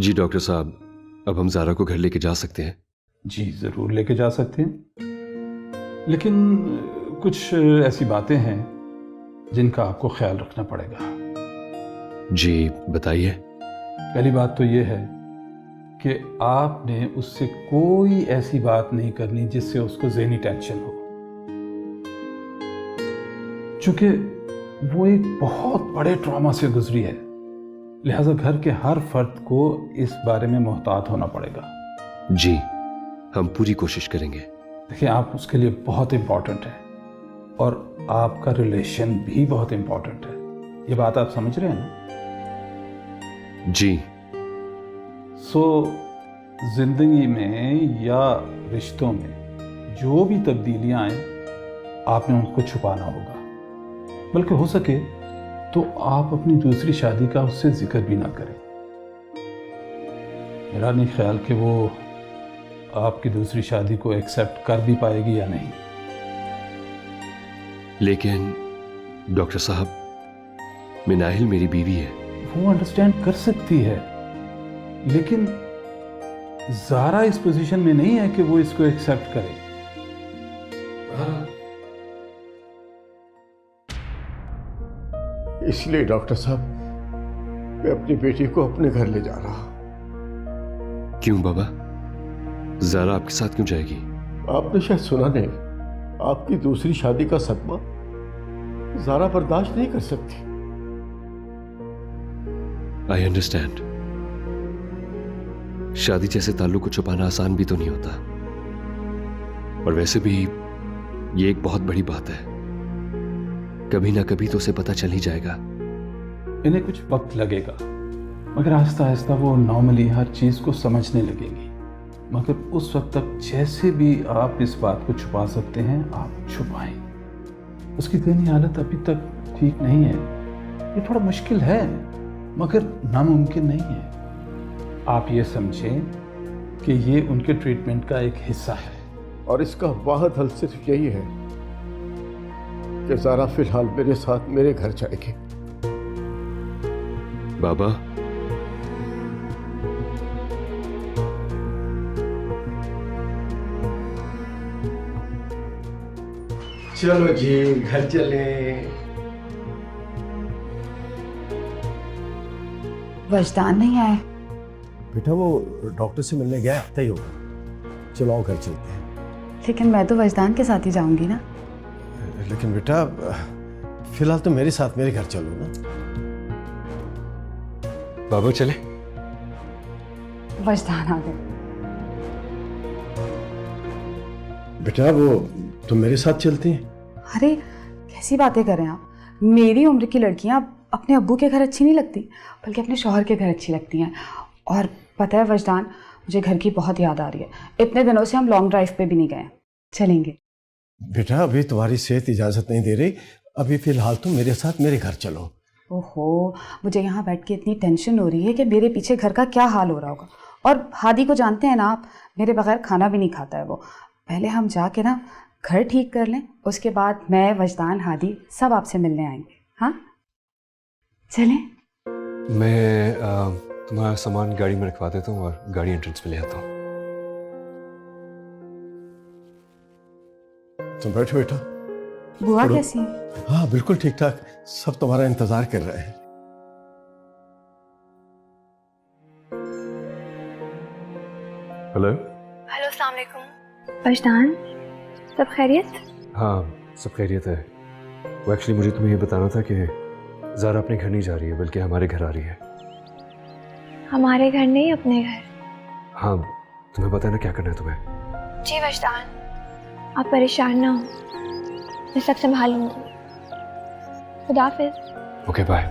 जी doctor साहब, अब हम ज़ारा को घर लेके जा सकते हैं? जी ज़रूर लेके जा सकते हैं, लेकिन कुछ ऐसी बातें हैं जिनका आपको ख्याल रखना पड़ेगा। जी बताइए। पहली बात तो ये है कि आपने उससे कोई ऐसी बात नहीं करनी जिससे उसको ज़हनी टेंशन हो, चूंकि वो एक बहुत बड़े ट्रॉमा से गुजरी है। लिहाजा घर के हर फर्द को इस बारे में मोहतात होना पड़ेगा। जी, हम पूरी कोशिश करेंगे। देखिए, आप उसके लिए बहुत इम्पोर्टेंट है और आपका रिलेशन भी बहुत इम्पोर्टेंट है। ये बात आप समझ रहे हैं ना? जी। जिंदगी में या रिश्तों में जो भी तब्दीलियां आए, आपने उनको छुपाना होगा। बल्कि हो सके तो आप अपनी दूसरी शादी का उससे जिक्र भी ना करें। मेरा नहीं ख्याल कि वो आपकी दूसरी शादी को एक्सेप्ट कर भी पाएगी या नहीं। लेकिन डॉक्टर साहब, मिनाहिल मेरी बीवी है। वो अंडरस्टैंड कर सकती है, लेकिन ज़ारा इस पोजीशन में नहीं है कि वो इसको एक्सेप्ट करे। इसलिए डॉक्टर साहब, मैं अपनी बेटी को अपने घर ले जा रहा हूं। क्यों बाबा? ज़ारा आपके साथ क्यों जाएगी? आपने शायद सुना नहीं, आपकी दूसरी शादी का सदमा ज़ारा बर्दाश्त नहीं कर सकती। I understand. शादी जैसे ताल्लुक को छुपाना आसान भी तो नहीं होता, और वैसे भी ये एक बहुत बड़ी बात है। कभी ना कभी तो उसे पता चल ही जाएगा। इन्हें कुछ वक्त लगेगा, मगर आहिस्ता आहिस्ता वो नॉर्मली हर चीज को समझने लगेंगी। मगर उस वक्त तक जैसे भी आप इस बात को छुपा सकते हैं, आप छुपाएं। उसकी ज़हनी हालत अभी तक ठीक नहीं है। ये थोड़ा मुश्किल है, मगर नामुमकिन नहीं है। आप ये समझें कि ये उनके ट्रीटमेंट का एक हिस्सा है, और इसका वाहिद हल सिर्फ यही है कि ज़ारा फिलहाल मेरे साथ मेरे घर जाएगी। बाबा, चलो जी, घर चले। वजदान नहीं आए? बेटा वो डॉक्टर से मिलने गया, हफ्ता ही होगा। चलो आओ घर चलते हैं। लेकिन मैं तो वजदान के साथ ही जाऊंगी ना। लेकिन बेटा फिलहाल तो मेरे साथ मेरे घर चलो ना। बाबा चले। वजदान आ गए। बेटा वो तुम मेरे साथ चलती हैं? अरे कैसी बातें कर रहे हैं आप? मेरी उम्र की लड़कियां अपने अब्बू के घर अच्छी नहीं लगती, बल्कि अपने शौहर के घर अच्छी लगती हैं। और पता है वजदान, मुझे घर की बहुत याद आ रही है। इतने दिनों से हम लॉन्ग ड्राइव पे भी नहीं गए। चलेंगे? बेटा अभी तुम्हारी सेहत इजाज़त नहीं दे रही। अभी फिलहाल तुम मेरे साथ मेरे घर चलो। ओहो, मुझे यहाँ बैठ के इतनी टेंशन हो रही है कि मेरे पीछे घर का क्या हाल हो रहा होगा। और हादी को जानते हैं ना आप, मेरे बगैर खाना भी नहीं खाता है वो। पहले हम जाके ना घर ठीक कर लें, उसके बाद मैं, वजदान, हादी सब आपसे मिलने आएंगे। हाँ चलें? मैं तुम्हारा सामान गाड़ी में रखवा देता हूँ और गाड़ी एंट्रेंस पे ले आता हूँ। तुम बैठो बेटा। बुआ कैसी है? हाँ बिल्कुल ठीक ठाक, सब तुम्हारा इंतजार कर रहे हैं। हेलो। हेलो, अस्सलाम वालेकुम। वजदान, सब खैरियत? हाँ सब खैरियत है। वो एक्चुअली मुझे तुम्हें ये बताना था कि ज़ारा अपने घर नहीं जा रही है, बल्कि हमारे घर आ रही है। हमारे घर नहीं, अपने घर। हाँ, तुम्हें पता है ना क्या करना है तुम्हें। जी वजदान, आप परेशान ना हो, मैं सब संभालूंगी। खुदा हाफिज। Okay bye.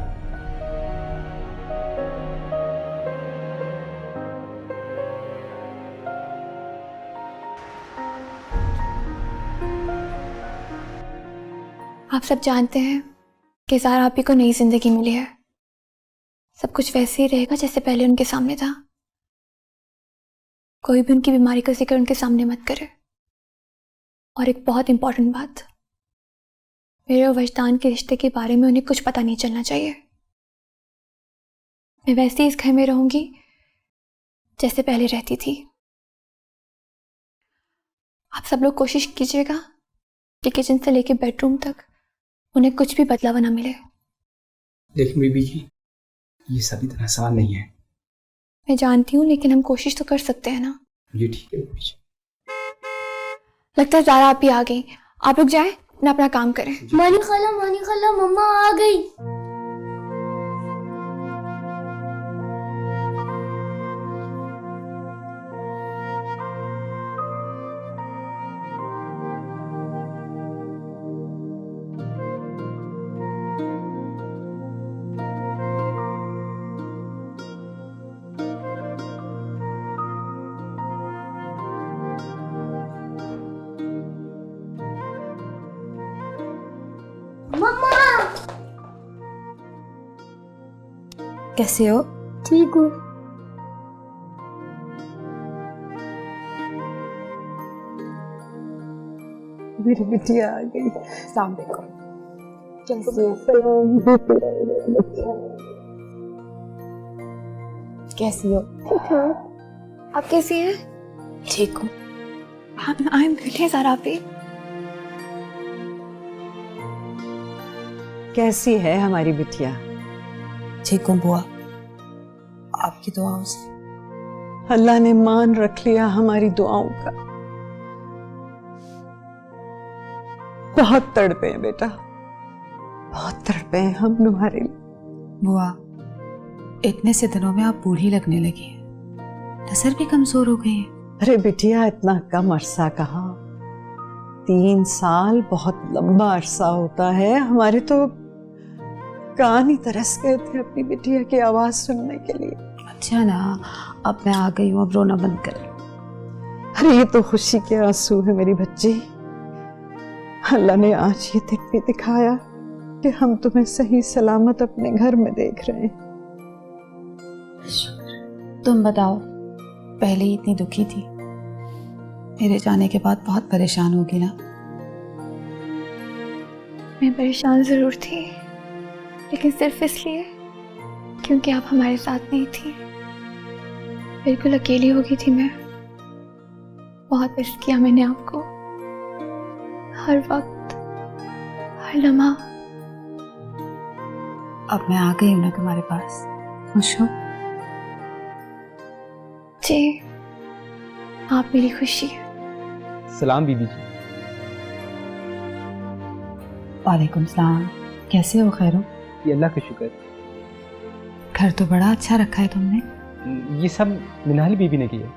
आप सब जानते हैं कि ज़ारा आपी को नई जिंदगी मिली है। सब कुछ वैसे ही रहेगा जैसे पहले उनके सामने था। कोई भी उनकी बीमारी का जिक्र उनके सामने मत करे। और एक बहुत इंपॉर्टेंट बात, मेरे और वजदान के रिश्ते के बारे में उन्हें कुछ पता नहीं चलना चाहिए। मैं वैसे ही इस घर में रहूंगी जैसे पहले रहती थी। आप सब लोग कोशिश कीजिएगा कि किचन से लेके बेडरूम तक उन्हें कुछ भी बदलाव ना मिले। लेकिन बीबी जी, ये सब इतना आसान नहीं है। मैं जानती हूँ, लेकिन हम कोशिश तो कर सकते हैं ना। ये ठीक है बीबी जी। लगता है ज़ारा आप ही आ गई। आप लोग जाएं, अपना काम करें। मानी खाला मम्मा आ गई। कैसे हो? ठीक हूँ। मेरी बिटिया आ गई। सलाम अलैकुम। कैसी हो? आप कैसी हैं? ठीक हूँ। आई एम गुड है ज़ारा आप ही। कैसी है हमारी बिटिया? ठीक हूँ बुआ, आपकी दुआओं से। अल्लाह ने मान रख लिया हमारी दुआओं का। बहुत तड़पे हैं बेटा, बहुत तड़पे हैं हम तुम्हारे लिए। बुआ, इतने से दिनों में आप बूढ़ी लगने लगी हैं, नजर भी कमजोर हो गई है। अरे बिटिया, इतना कम अरसा कहाँ, 3 साल बहुत लंबा अरसा होता है। हमारे तो कान ही तरस गए थे अपनी बिटिया की आवाज सुनने के लिए। अच्छा ना, अब मैं आ गई हूँ, अब रोना बंद कर। अरे ये तो खुशी के आंसू है मेरी बच्ची। अल्लाह ने आज ये दिन भी दिखाया कि हम तुम्हें सही सलामत अपने घर में देख रहे हैं। तुम बताओ, पहले ही इतनी दुखी थी, मेरे जाने के बाद बहुत परेशान होगी ना? मैं परेशान जरूर थी, लेकिन सिर्फ इसलिए क्योंकि आप हमारे साथ नहीं थी। बिल्कुल अकेली हो गई थी मैं। बहुत मिस किया मैंने आपको, हर वक्त, हर लम्हा। अब मैं आ गई हूँ ना तुम्हारे पास, खुश हो? जी, आप मेरी खुशी है। सलाम बीबी जी। वालेकुम सलाम। कैसे हो? खैर हो? ये अल्लाह का शुक्र। घर तो बड़ा अच्छा रखा है तुमने। ये सब मिनाली बीबी ने किया।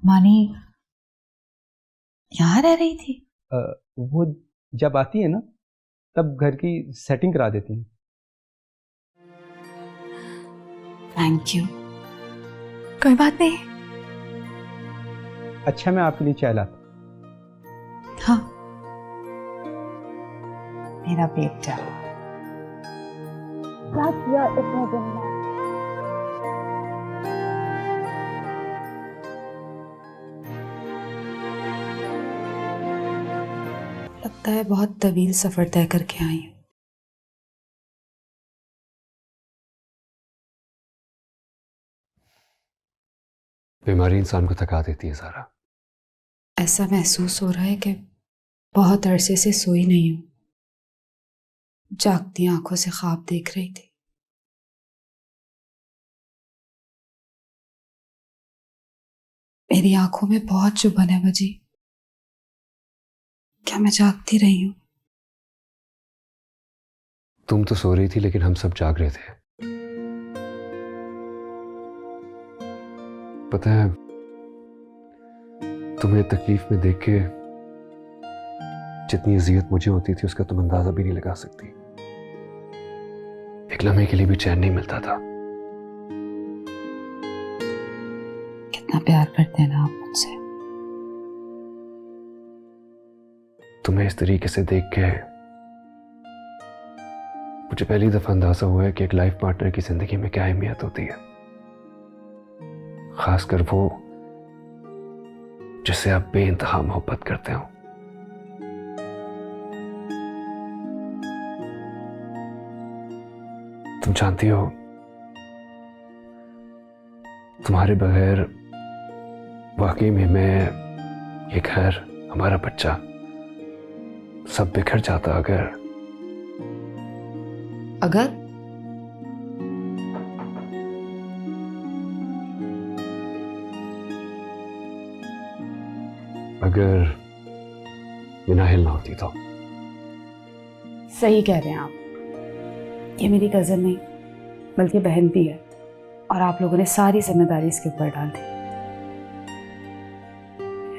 मानी यहाँ रह रही थी? वो जब आती है ना, तब घर की सेटिंग करा देती है। Thank you. कोई बात नहीं। अच्छा, मैं आपके लिए चाय लाता। हाँ, मेरा बेटा। क्या किया इतने दिन में? लगता है बहुत तवील सफर तय करके आई हूँ। बीमारी इंसान को थका देती है ज़ारा। ऐसा महसूस हो रहा है कि बहुत अरसे से सोई नहीं हूँ, जागती आंखों से ख्वाब देख रही थी। मेरी आंखों में बहुत चुभन है बजी। क्या मैं जागती रही हूँ? तुम तो सो रही थी, लेकिन हम सब जाग रहे थे। पता है, तुम्हें तकलीफ में देख के जितनी अजियत मुझे होती थी, उसका तुम अंदाजा भी नहीं लगा सकती। एक लम्हे के लिए भी चैन नहीं मिलता था। कितना प्यार करते हैं ना आप मुझसे। तुम्हें इस तरीके से देख के मुझे पहली दफा अंदाजा हुआ है कि एक लाइफ पार्टनर की जिंदगी में क्या अहमियत होती है, खासकर वो जिससे आप बेइंतहा मोहब्बत करते हो। तुम जानती हो, तुम्हारे बगैर वाकई में मैं, ये घर, हमारा बच्चा सब बिखर जाता। अगर मिनाहिल ना होती तो। सही कह रहे हैं आप। ये मेरी कज़न नहीं बल्कि बहन भी है, और आप लोगों ने सारी जिम्मेदारी इसके ऊपर डाल दी।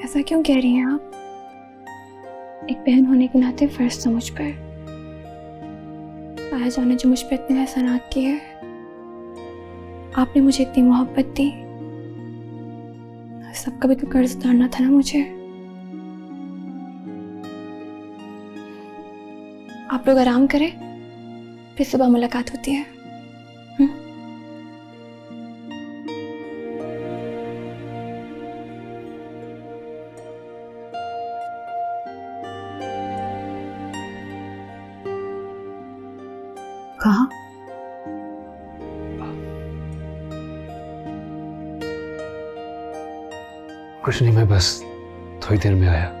ऐसा क्यों कह रही हैं आप? एक बहन होने के नाते फर्ज था मुझ पर। आया जाने जो मुझ पर इतने एहसानात किए हैं, आपने मुझे इतनी मोहब्बत दी, सबका भी तो कर्ज उतारना था ना मुझे। आप लोग आराम करें, फिर सुबह मुलाकात होती है। कहाँ? कुछ नहीं, मैं बस थोड़ी देर में आया।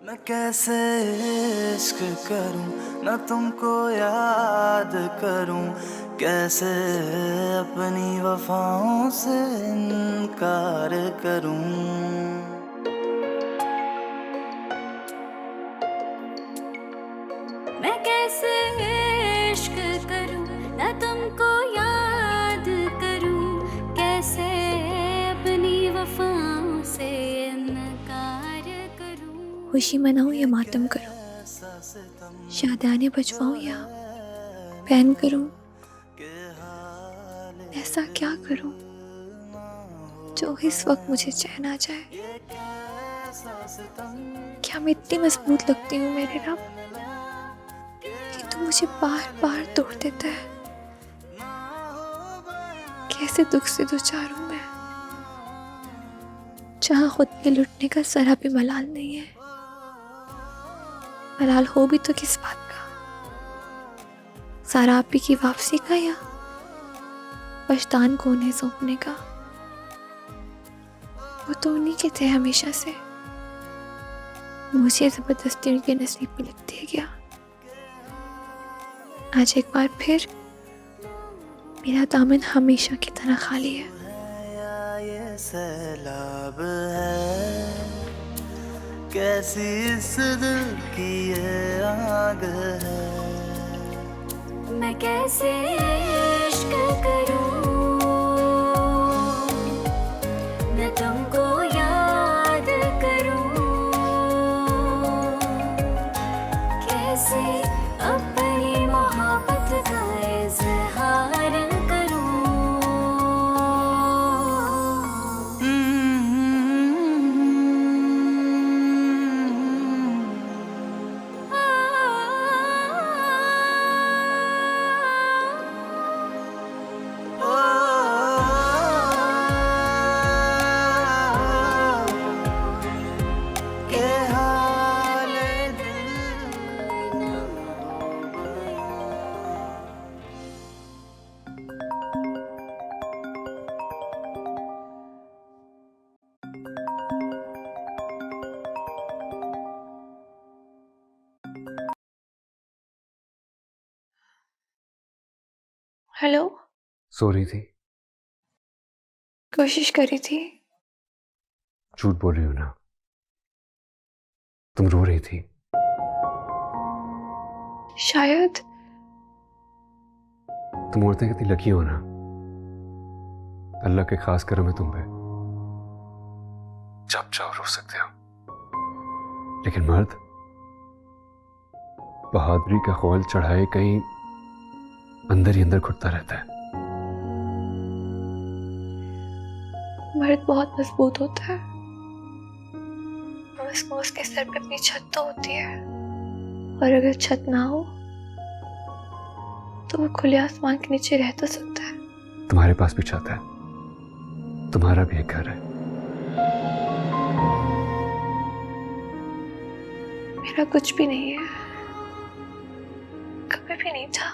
मैं कैसे इश्क करूं, न तुमको याद करूं, कैसे अपनी वफाओं से इनकार करूं। मैं कैसे इश्क करूं, न तुमको याद करूं, कैसे अपनी वफाओं से इनकार करूं। खुशी मनाऊं या मातम करूं, शादियाने बजवाऊं या बैन करूं, ऐसा क्या करूं जो इस वक्त मुझे चैन आ जाए। क्या मैं इतनी मजबूत लगती हूँ मेरे रब कि तू मुझे बार बार तोड़ देता है। कैसे दुख से दो चार हूं मैं, जहां खुद के लुटने का जरा भी मलाल नहीं है। मलाल हो भी तो किस बात का, सारा आप ही की वापसी का या पछतान को उन्हें सौंपने का। वो तो उन्हीं के थे हमेशा से, मुझे जबरदस्ती उनके नसीब में लिख दिया गया। आज एक बार फिर मेरा दामन हमेशा की तरह खाली है। ये सैलाब है, कैसी इस दिल की ये आग है। मैं कैसे इश्क करूं, मैं तुमको याद करूं, कैसे अपनी मोहब्बत का इजहार करूं। हेलो, सो रही थी? कोशिश करी थी। झूठ बोल रही हो ना? तुम रो रही थी। शायद। तुम औरतें कितनी लकी हो ना, अल्लाह के खास करम है तुम पे। जब चाहो रो सकते हो, लेकिन मर्द बहादुरी का खौल चढ़ाए कहीं अंदर ही अंदर घुटता रहता है। मर्द बहुत मजबूत होता है, उसको उसके सर पे अपनी छत तो होती है, और अगर छत ना हो तो वो खुले आसमान के नीचे रह तो सकता है। तुम्हारे पास भी छत है, तुम्हारा भी एक घर है। मेरा कुछ भी नहीं है, कभी भी नहीं था।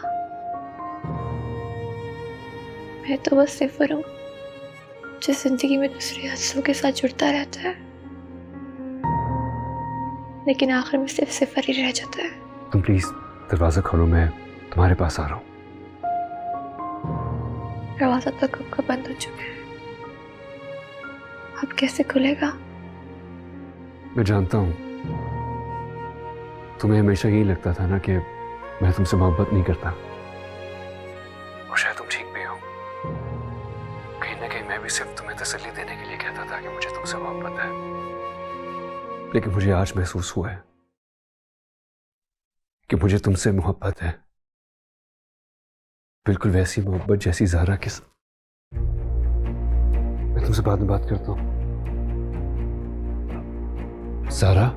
मैं तो बस सिफर हूँ जो जिंदगी में दूसरे हंसों के साथ जुड़ता रहता है, लेकिन आखिर में सिर्फ सिफर ही रह जाता है। तुम प्लीज दरवाजा खोलो, मैं तुम्हारे पास आ रहा हूँ। दरवाजा तो कब का बंद हो चुका है, अब कैसे खुलेगा? मैं जानता हूँ तुम्हें हमेशा यही लगता था ना कि मैं तुमसे मोहब्बत नहीं करता, और शायद तुम ठीक भी हो। कहीं ना कहीं मैं भी सिर्फ तुम्हें तसल्ली देने के लिए कहता था कि मुझे तुमसे मोहब्बत है, लेकिन मुझे आज महसूस हुआ है कि मुझे तुमसे मोहब्बत है, बिल्कुल वैसी मोहब्बत जैसी ज़ारा के साथ। मैं तुमसे बाद में बात करता हूँ। ज़ारा,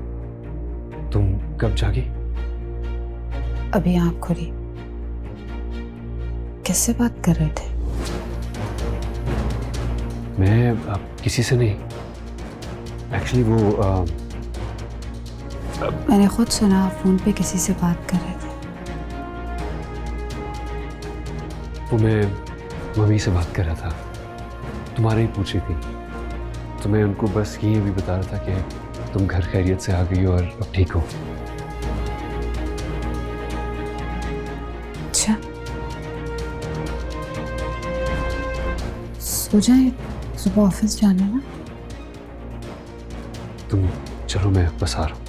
तुम कब जागी? अभी आँख खुली। किससे बात कर रहे थे? मैं किसी से नहीं, एक्चुअली वो मैंने खुद सुना आप फोन पे किसी से बात कर रहे थे। वो मैं मम्मी से बात कर रहा था, तुम्हारे ही पूछ रही थी, तो मैं उनको बस यही अभी बता रहा था कि तुम घर खैरियत से आ गई हो और अब ठीक हो। अच्छा, सो जाए, सुबह ऑफिस जाना ना। तुम चलो, मैं बस आ रहा हूँ।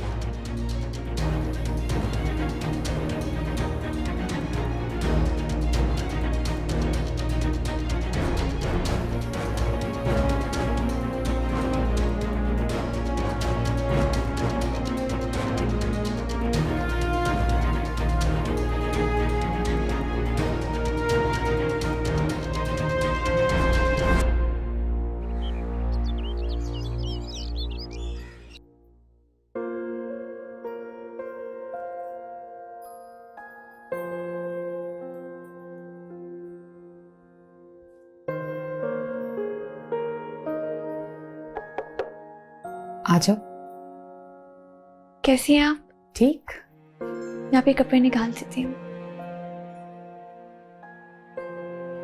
आ जाओ। कैसी हैं आप? ठीक। मैं आपके कपड़े निकाल देती हूँ।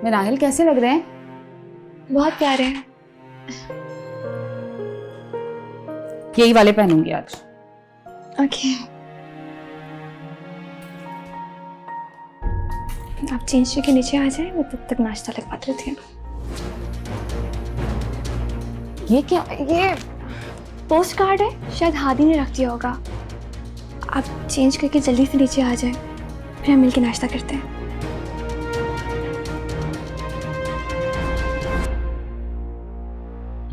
मैं नाहिल कैसे लग रहे हैं? बहुत प्यारे हैं। यही वाले पहनूंगी आज। ओके, आप चेंज के नीचे आ जाएं, मैं तब तक नाश्ता लगवा देती हूँ। ये क्या? ये पोस्ट कार्ड है, शायद हादी ने रख दिया होगा। आप चेंज करके जल्दी से नीचे आ जाएं, फिर हम मिलकर नाश्ता करते हैं।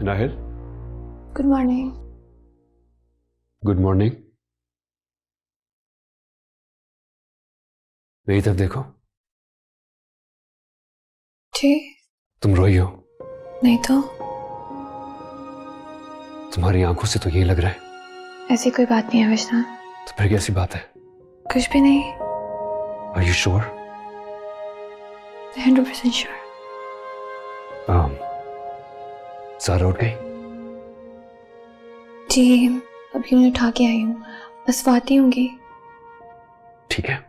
Nahil, good morning. Good morning. मेरी तरफ देखो। ठीक। तुम रोई हो? नहीं तो। तुम्हारी आंखों से तो यही लग रहा है। ऐसी कोई बात नहीं है विशाल। तो फिर कैसी बात है? कुछ भी नहीं। Are you sure? 100% sure. Zara उठ गई? जी, अभी उन्हें उठा के आई हूँ, बस वो आती होंगी। ठीक है।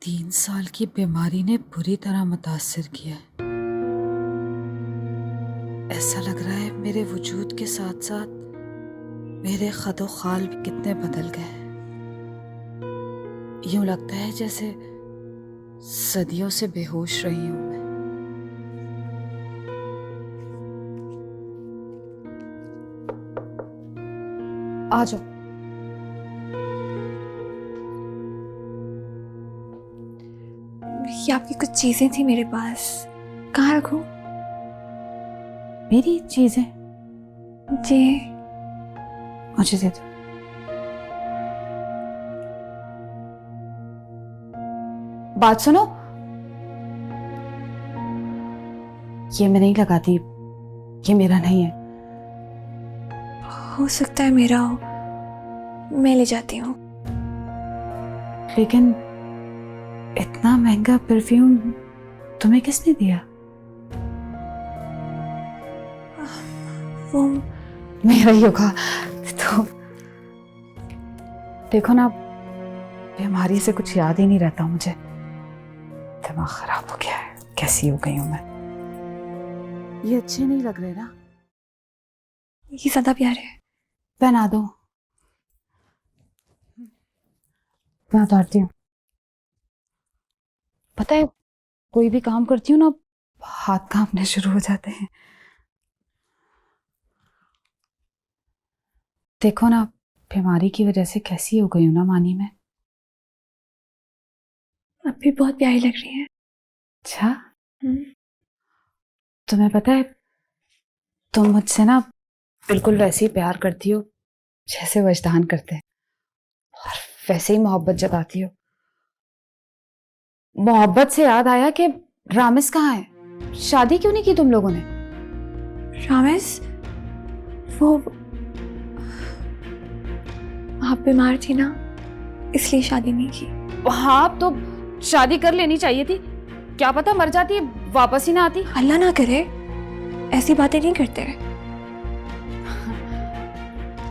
3 साल की बीमारी ने बुरी तरह मुतासिर किया है। ऐसा लग रहा है मेरे वजूद के साथ साथ मेरे खदो खाल भी कितने बदल गए हैं। यूं लगता है जैसे सदियों से बेहोश रही हूं मैं। आ जाओ। ये आपकी कुछ चीजें थी मेरे पास, कहाँ रखूं? मेरी चीजें? जी। मुझे दे दो। बात सुनो, ये मैं नहीं लगाती, ये मेरा नहीं है। हो सकता है मेरा हो, मैं ले जाती हूँ। लेकिन इतना महंगा परफ्यूम तुम्हें किसने दिया? वो मेरा ही होगा। तो देखो ना, बीमारी से कुछ याद ही नहीं रहता मुझे। दिमाग खराब हो गया है, कैसी हो गई हूं मैं। ये अच्छे नहीं लग रहे ना। ये ज्यादा प्यारे है। पहना दो। मैं उतारती हूँ। पता है, कोई भी काम करती हूँ ना, हाथ कांपने शुरू हो जाते हैं। देखो ना, बीमारी की वजह से कैसी हो गई हूँ ना मानी मैं। अब भी बहुत प्यारी लग रही है। अच्छा, तुम्हें पता है, तुम मुझसे ना बिल्कुल वैसे ही प्यार करती हो जैसे वजदान करते हैं, और वैसे ही मोहब्बत जताती हो। मोहब्बत से याद आया कि रामिस कहाँ है? शादी क्यों नहीं की तुम लोगों ने? रामिस, वो आप बीमार थी ना, इसलिए शादी नहीं की। हाँ, तो शादी कर लेनी चाहिए थी। क्या पता मर जाती, वापस ही ना आती। अल्लाह ना करे, ऐसी बातें नहीं करते।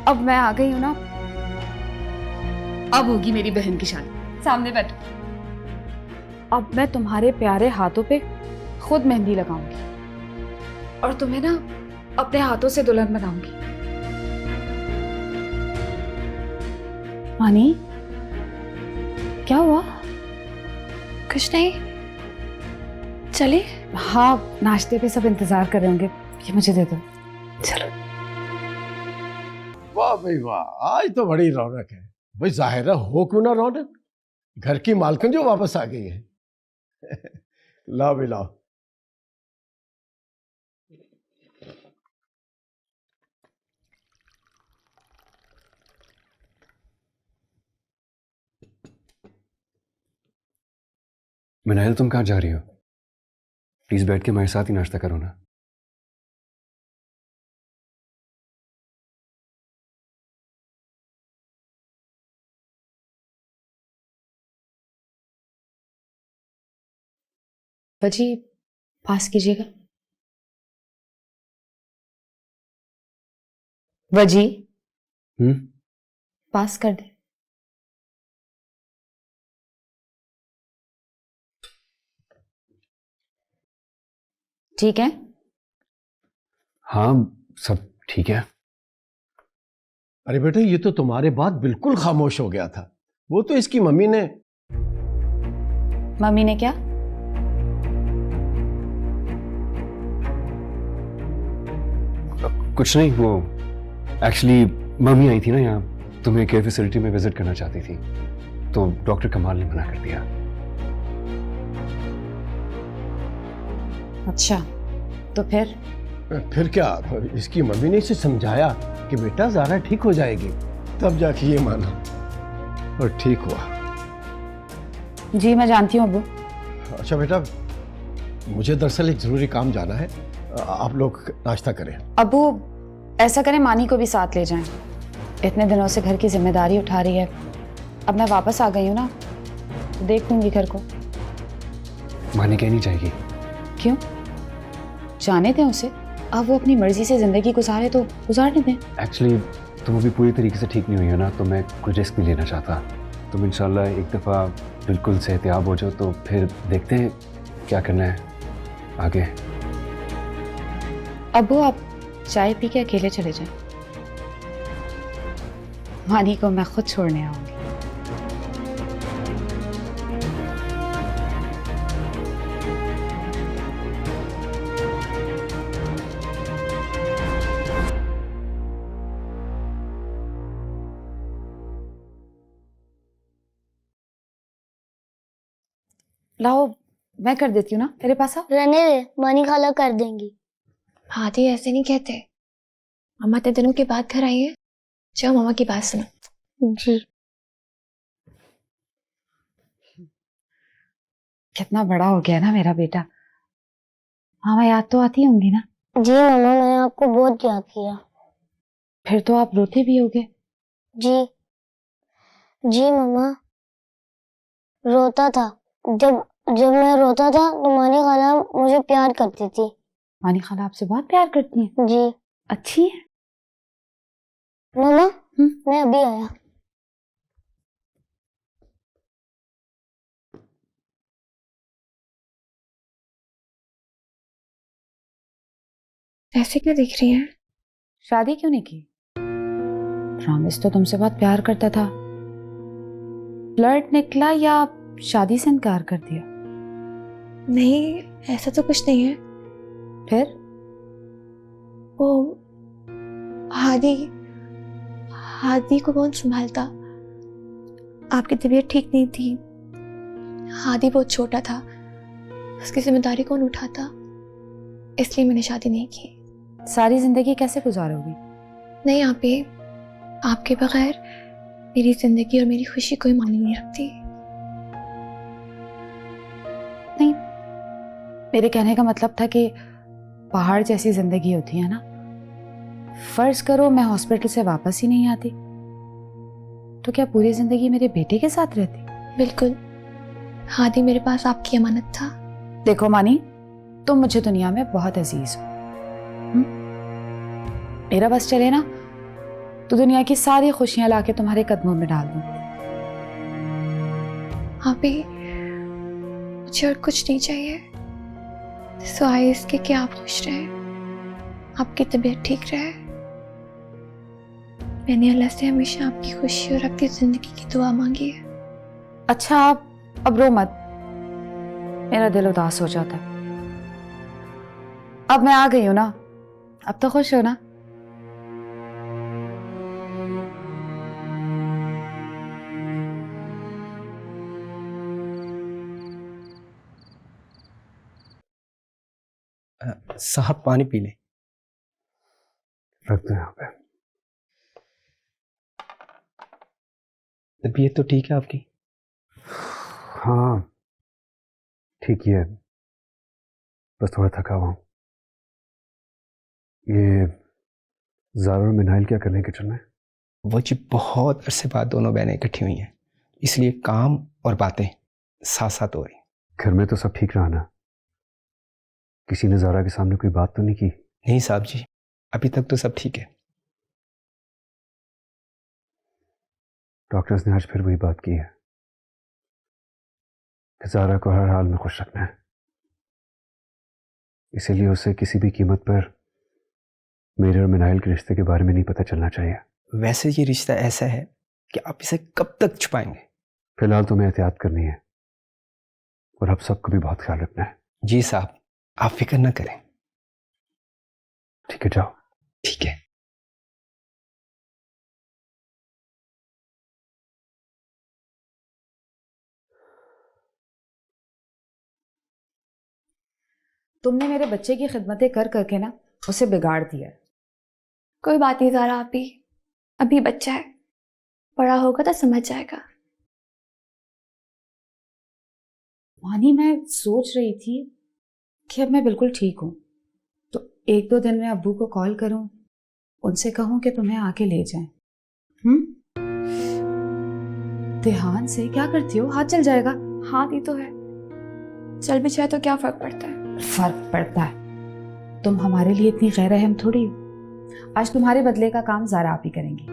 अब मैं आ गई हूं ना, अब होगी मेरी बहन की शादी। सामने बैठो। अब मैं तुम्हारे प्यारे हाथों पे खुद मेहंदी लगाऊंगी और तुम्हें ना अपने हाथों से दुल्हन बनाऊंगी। मानी, क्या हुआ? कुछ नहीं, चले? हाँ, नाश्ते पे सब इंतजार कर रहे होंगे। ये मुझे दे दो। चलो। वाह भाई वाह, आज तो बड़ी रौनक है भाई। जाहिर है, हो क्यों ना रौनक, घर की मालकिन जो वापस आ गई है। लाओ भी लाओ। मिनाइल, तुम कहाँ जा रही हो? प्लीज बैठ के हमारे साथ ही नाश्ता करो ना। बजी पास कीजिएगा। बजी पास कर दे। ठीक है? हाँ, सब ठीक है। अरे बेटे, ये तो तुम्हारे बाद बिल्कुल खामोश हो गया था। वो तो इसकी मम्मी ने। मम्मी ने क्या? कुछ नहीं, वो एक्चुअली मम्मी आई थी ना यहाँ, तुम्हें केयर फैसिलिटी में विजिट करना चाहती थी, तो डॉक्टर कमाल ने मना कर दिया। अच्छा, तो फिर क्या, इसकी मम्मी ने इसे समझाया कि बेटा ज़ारा ठीक हो जाएगी, तब जाके ये माना और ठीक हुआ। जी मैं जानती हूँ अब्बू। अच्छा बेटा, मुझे दरअसल एक ज़रूरी काम जाना है, आप लोग नाश्ता करें। अब्बू ऐसा करें, मानी को भी साथ ले जाएं। इतने दिनों से घर की जिम्मेदारी उठा रही है, अब मैं वापस आ गई हूँ ना, देख लूंगी घर को। मानी कहनी चाहिए। क्यों? जाने दें उसे, अब वो अपनी मर्जी से जिंदगी गुजारे तो गुजारने दें। एक्चुअली तुम अभी पूरी तरीके से ठीक नहीं हुई हो ना, तो मैं कोई रिस्क नहीं लेना चाहता। तुम इंशाल्लाह एक दफ़ा बिल्कुल सेहतियाब हो जाओ तो फिर देखते हैं क्या करना है आगे। अबू आप चाय पी के अकेले चले जाएं, मानी को मैं खुद छोड़ने आऊंगी। लाओ मैं कर देती हूँ ना, तेरे पास आओ। रहने दे, मानी खाला कर देंगी। हादी ऐसे नहीं कहते। मम्मा इतने दिनों के बाद घर आई है, जाओ मामा की बात सुनो। जी। कितना बड़ा हो गया ना मेरा बेटा। मामा याद तो आती होंगी ना? जी मामा, मैंने आपको बहुत याद किया। फिर तो आप रोते भी होगे। जी जी मामा, रोता था। जब मैं रोता था तो मानी खाला मुझे प्यार करती थी। मानी खाला आपसे बहुत प्यार करती हैं? जी। अच्छी है। मामा मैं अभी आया। ऐसे क्यों दिख रही है? शादी क्यों नहीं की? प्रॉमिस तो तुमसे बहुत प्यार करता था। फ्लर्ट निकला या शादी से इनकार कर दिया? नहीं, ऐसा तो कुछ नहीं है। फिर? वो हादी को कौन संभालता? आपकी तबीयत ठीक नहीं थी, हादी बहुत छोटा था, उसकी जिम्मेदारी कौन उठाता? इसलिए मैंने शादी नहीं की। सारी जिंदगी कैसे गुजारोगी? नहीं आपी, आपके बगैर मेरी जिंदगी और मेरी खुशी कोई मायने नहीं रखती। नहीं, मेरे कहने का मतलब था कि पहाड़ जैसी जिंदगी होती है ना। फर्ज करो मैं हॉस्पिटल से वापस ही नहीं आती, तो क्या पूरी जिंदगी मेरे बेटे के साथ रहती? बिल्कुल, हादी मेरे पास आपकी अमानत था। देखो मानी, तुम मुझे दुनिया में बहुत अजीज हो। मेरा बस चले ना तो दुनिया की सारी खुशियां लाके तुम्हारे कदमों में डाल दूं। आपी, मुझे और कुछ नहीं चाहिए सिवाय इसके कि आप खुश रहे, आपकी तबीयत ठीक रहे। मैंने अल्लाह से हमेशा आपकी खुशी और आपकी जिंदगी की दुआ मांगी है। अच्छा आप अब रो मत, मेरा दिल उदास हो जाता है। अब मैं आ गई हूं ना, अब तो खुश हो ना? साहब पानी पी ले। रख दो यहाँ पे। तबीयत तो ठीक है आपकी? हाँ ठीक ही है, बस थोड़ा थका हुआ हूँ। ये ज़ारा और मिनाइल क्या करने के चल रहे हैं? वो जी बहुत अरसे बाद दोनों बहनें इकट्ठी हुई हैं, इसलिए काम और बातें साथ साथ हो रही। घर में तो सब ठीक रहा ना? किसी ने ज़ारा के सामने कोई बात तो नहीं की? नहीं साहब जी, अभी तक तो सब ठीक है। डॉक्टर्स ने आज फिर वही बात की है कि ज़ारा को हर हाल में खुश रखना है, इसीलिए उसे किसी भी कीमत पर मेरे और मिनाइल के रिश्ते के बारे में नहीं पता चलना चाहिए। वैसे ये रिश्ता ऐसा है कि आप इसे कब तक छुपाएंगे? फिलहाल तुम्हें एहतियात करनी है और आप सबको भी बहुत ख्याल रखना है। जी साहब, आप फिक्र न करें। ठीक है, जाओ। ठीक है। तुमने मेरे बच्चे की खिदमतें कर करके ना उसे बिगाड़ दिया। कोई बात नहीं ज़ारा आपी, अभी बच्चा है, बड़ा होगा तो समझ जाएगा। मानी मैं सोच रही थी कि अब मैं बिल्कुल ठीक हूँ, तो एक दो दिन में अब्बू को कॉल करूं, उनसे कहूं कि तुम्हें आके ले जाएं। ध्यान से क्या करती हो, हाथ चल जाएगा। हाथ ही तो है, चल भी जाए तो क्या फर्क पड़ता है? फर्क पड़ता है, तुम हमारे लिए इतनी गैर रहम थोड़ी हो। आज तुम्हारे बदले का काम ज़ारा आप ही करेंगी।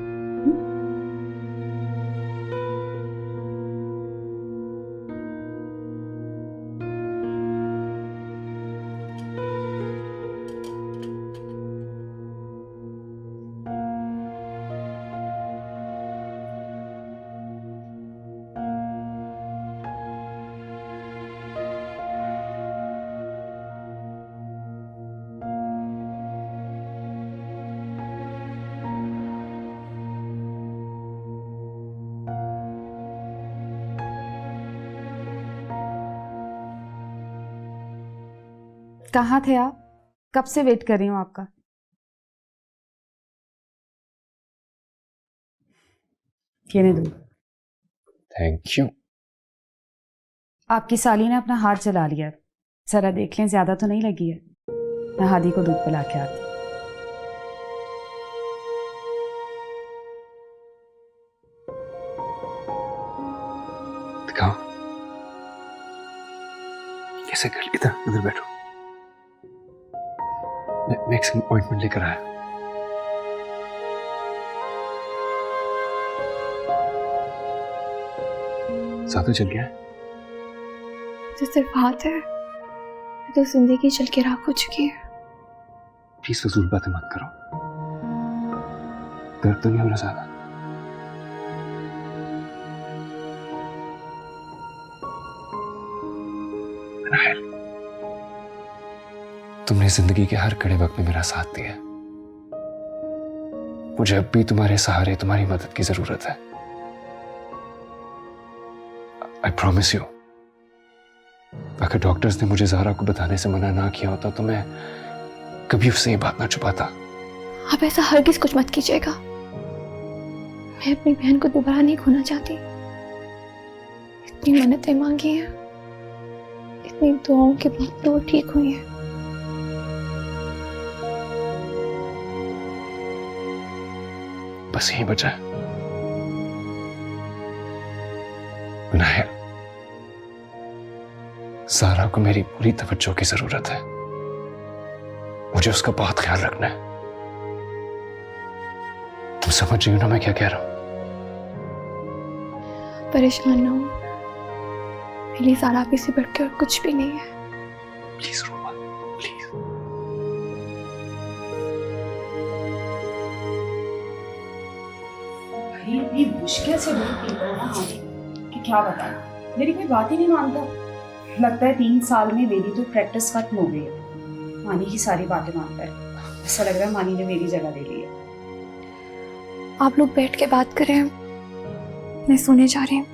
कहाँ थे आप? कब से वेट कर रही हूँ आपका। ये नहीं दूँ। Thank you. आपकी साली ने अपना हाथ जला लिया है, जरा देख लें, ज्यादा तो नहीं लगी है। मैं हादी को दूध पिला के आती। दिखाओ कैसे कर ली। इधर इधर बैठो, मैं एक ऑइंटमेंट लेकर आया। ज्यादा चल गया है? तो सिर्फ हाथ है, तो जिंदगी चल के राख हो चुकी है। प्लीज फजूल बातें मत करो। दर्द तो नहीं हो रहा ज्यादा? तुमने जिंदगी के हर कड़े वक्त में मेरा साथ दिया। मुझे अब भी तुम्हारे सहारे, तुम्हारी मदद की जरूरत है। आई प्रॉमिस यू, अगर डॉक्टर्स ने मुझे ज़ारा को बताने से मना ना किया होता तो मैं कभी उससे ये बात ना छुपाता। आप ऐसा हरगिज कुछ मत कीजिएगा। मैं अपनी बहन को दोबारा नहीं खोना चाहती। इतनी मन्नतें मांगी हैं, इतनी दुआओं के बाद तो वो ठीक हुई है। बस यही बचा है। नाहिल, ज़ारा को मेरी पूरी तवज्जो की जरूरत है। मुझे उसका बहुत ख्याल रखना है। तुम समझ रही हो ना मैं क्या कह रहा हूं? परेशान ना हो, मेरे लिए ज़ारा आप से बढ़कर और कुछ भी नहीं है। Please Roma, please. भाई इतनी मुश्किल से दूध पीता है ना कि क्या बताएं। मेरी कोई बात ही नहीं मानता। लगता है 3 साल में मेरी तो प्रैक्टिस खत्म हो गई है। मानी की सारी बातें मानता है। ऐसा लग रहा है मानी ने मेरी जगह ले ली है। आप लोग बैठ के बात करें, मैं सोने जा रही हूँ।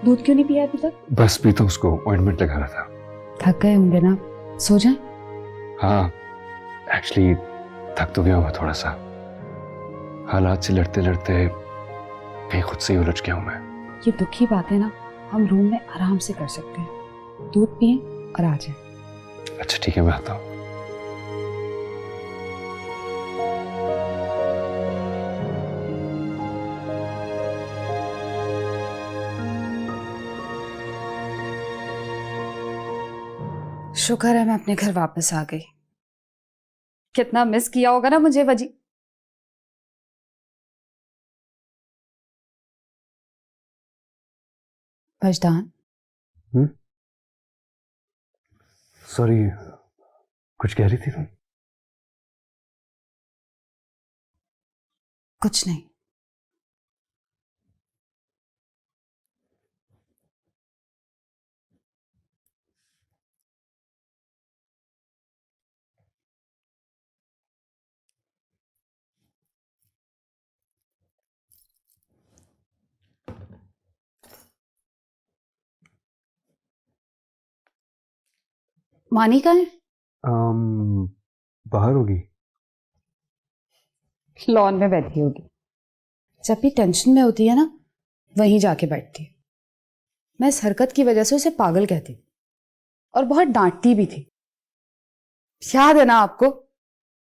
दूध क्यों नहीं पिया अभी तक? बस भी तो उसको ऑइंटमेंट लगा रहा था। थक गए होंगे ना, सो जाएं। हाँ, एक्चुअली थक तो गया हूँ मैं थोड़ा सा। हालात से लड़ते लड़ते कहीं खुद से ही उलझ गया हूँ मैं। ये दुख की बात है ना, हम रूम में आराम से कर सकते हैं। दूध पिए और आ जाए। अच्छा ठीक है, मैं आता हूँ। शुक्र है मैं अपने घर वापस आ गई। कितना मिस किया होगा ना मुझे वजी। वजदान, सॉरी, कुछ कह रही थी तुम? कुछ नहीं। मानी कहाँ है? बाहर होगी। लॉन में बैठी होगी। जब भी टेंशन में होती है ना, वहीं जाके बैठती है। मैं इस हरकत की वजह से उसे पागल कहती और बहुत डांटती भी थी। याद है ना आपको?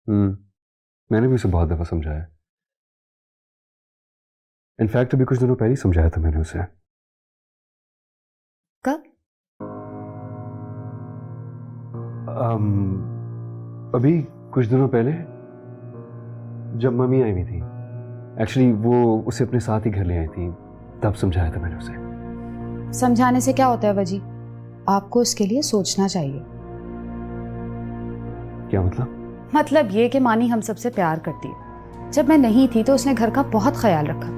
मैंने भी उसे बहुत दफा समझाया। इनफैक्ट अभी कुछ दिनों पहले ही समझाया था मैंने उसे। कब? अभी कुछ दिनों पहले जब मम्मी आई हुई थी। एक्चुअली वो उसे अपने साथ ही घर ले आई थी, तब समझाया था मैंने उसे। समझाने से क्या होता है वजी? आपको इसके लिए सोचना चाहिए। क्या मतलब? मतलब ये कि मानी हम सबसे प्यार करती है। जब मैं नहीं थी तो उसने घर का बहुत ख्याल रखा,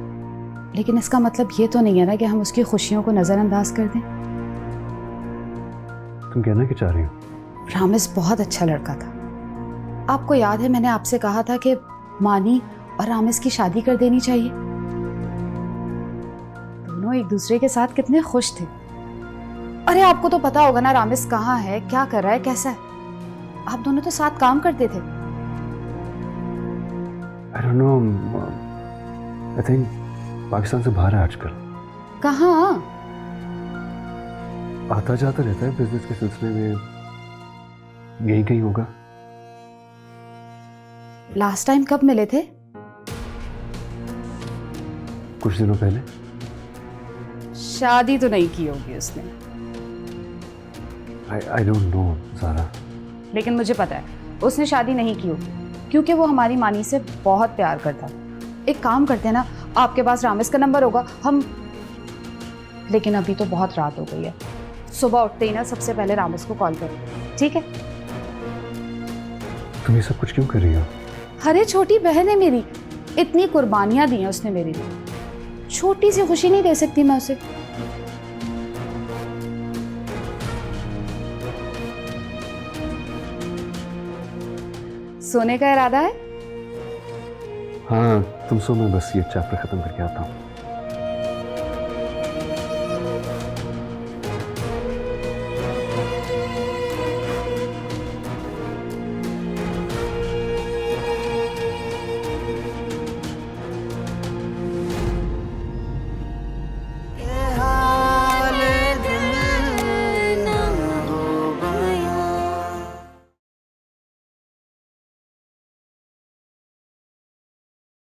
लेकिन इसका मतलब ये तो नहीं है ना कि हम उसकी खुशियों को नजरअंदाज कर दें। तुम कहना क्या चाह रही हो? रामिस बहुत अच्छा लड़का था। आपको याद है मैंने आपसे कहा था कि मानी और रामिस की शादी कर देनी चाहिए। दोनों एक दूसरे के साथ कितने खुश थे। अरे आपको तो पता होगा ना रामेश कहाँ है, क्या कर रहा है, कैसा है। आप दोनों तो साथ काम करते थे। I don't know, I think Pakistan से बाहर है आजकल। कहाँ? आता जाता रहता है बिजनेस के सिलसिले में, यहीं कहीं होगा। लास्ट टाइम कब मिले थे? कुछ दिनों पहले। शादी तो नहीं की होगी उसने। I don't know, Zaara. लेकिन मुझे पता है उसने शादी नहीं की होगी, क्योंकि वो हमारी मानी से बहुत प्यार करता है। एक काम करते हैं ना, आपके पास रामेश का नंबर होगा, हम, लेकिन अभी तो बहुत रात हो गई है, सुबह उठते ही ना सबसे पहले रामेश को कॉल करो, ठीक है? तुम ये सब कुछ क्यों कर रही हो? अरे छोटी बहन है मेरी, इतनी कुर्बानियां दी हैं उसने मेरे लिए, छोटी सी खुशी नहीं दे सकती मैं उसे? सोने का इरादा है? हाँ तुम सो, मैं बस ये चैप्टर खत्म करके आता हूँ।